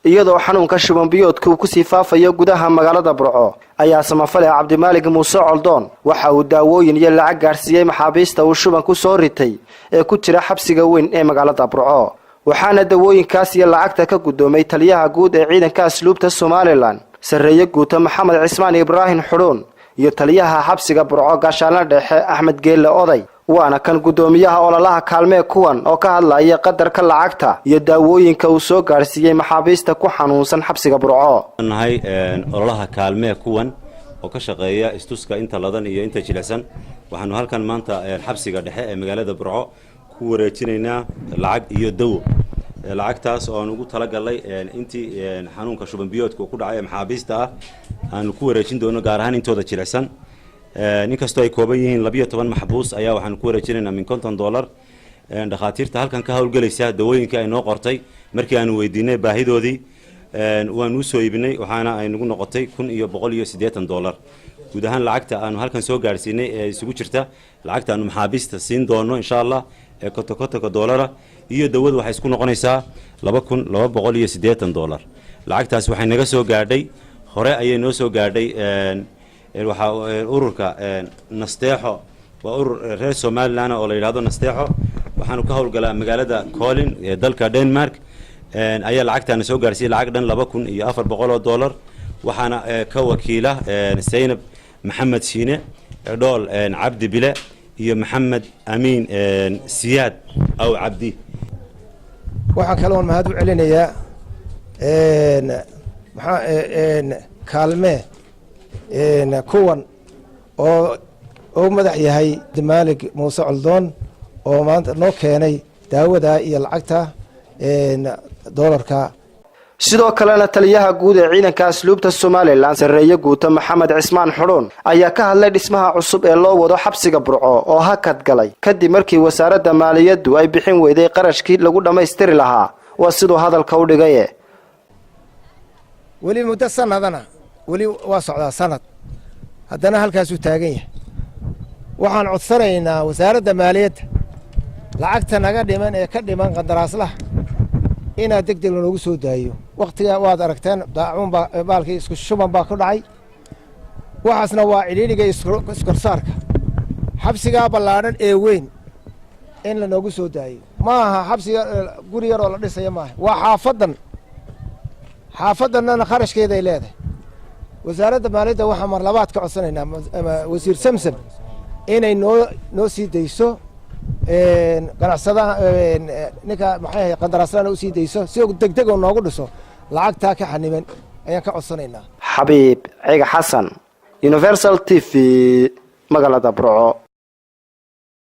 iyadoo xanuunka shuban biyoodka uu ku sii faafayo gudaha magaalada Burco ayaa samafale Cabdimaalig Muuse Coldoon waxa uu daawooyin iyo lacag gaarsiiyay maxaabiista uu shuban ku soo ritay ee ku jira xabsiga weyn ee magaalada Burco waxaana daawooyinkaas iyo lacagta ka gudoomay taliyaha guud ee ciidanka asluubta Somaliland sareeye guuta Maxamed Cismaan Ibrahim Xudun iyo taliyaha xabsiga Burco gaashaanle dhexe Axmed Geelle Oday waana kan gudoomiyaha ololaha kaalmee kuwan oo ka hadlaya qadarka lacagta iyo daawooyinka uu soo gaarsiiyay maxaabiista ku xanuunsan xabsiga Burco nahay ololaha kaalmee kuwan oo ka shaqeeya istuska inta ladan iyo inta jilicsan waxaanu halkan maanta xabsiga dhexe ee magaalada Burco ku wareejinaynaa lacag iyo dawo lacagtaas oo aan ugu talagalay intii xanuunka shuban biyoodka ku dhacay maxaabiista aanu ku wareejin doono gaar ahaan intooda jilicsan ninkastoo ay kooban yihiin 12 maxbuus ayaa waxaan ku wareejinaynaa min $50 dhaqaatiirta halkan ka hawlgalaysa dawooyinka ay noo qortay markii aanu weydiinay baahidoodii waan u soo iibinay waxaana ay nagu noqotay $180 guud ahaan lacagta aanu halkan soo gaarsiinay ee isugu jirta lacagta aanu maxaabiista siin doono insha Allah ee $50 iyo dawadu waxay isku noqonaysaa $2280 lacagtaas waxay naga soo gaadhay hore ayay noo soo gaadhay waxa ururka nasteexo waa urur reer Somaliland oo la yiraahdo nasteexo waxaanu ka hawlgalaa magaalada Colin ee dalka Denmark ayaa lacagtaana soo gaarsiiyay lacag dhan $2400 waxaana ka wakiila Saynab Maxamed Shiine Dhool Cabdi Bile iyo Maxamed Amiin Siyaad aw Cabdi waxa kale oo mahad u celinayaa kaalmee kuwan oo madax yahay Cabdimaalig Muuse Coldoon oo maanta noo keenay daawada iyo lacagta $1 sidoo kalena taliyaha guud ee ciidanka asluubta Somaliland sareeye guuta Maxamed Cismaan Xudun ayaa ka hadlay dhismaha cusub ee loo wado xabsiga Burco oo hakad galay kadib markii wasaaradda maaliyaddu ay bixin weyday qarashkii lagu dhameystiri lahaa waa sidoo hadalka u dhigay wali muddo sanadana wali waa socdaa sanad haddana halkaas uu taagan yahay waxaan codsanaynaa wasaaradda maaliyadda lacagta naga dhiman ee ka dhiman qandaraaslaha inaad degdeg loogu soo daayo waqtiga waad aragteen daacuun baalkii isku shuban baa ku dhacay waxaasna waa ciliiliga iskorsaarka xabsiga ballaadhan ee weyn in la noogu soo daayo ma aha xabsiga guri yar oo la dhisayo maaha waa xaafadanna qarashkeeda ay leedahay wasaaradda maaliyadda waxaa mar labaad ka codsanaynaa wasiir Samsam inay noo sii dayso ganacsadaha ninka maxay qandaraaslana u sii dayso si degdeg oo noogu dhiso lacagta ka xaniban ayaan ka codsanaynaa Xabiib Ciga Xasan Universal TV magaalada Burco.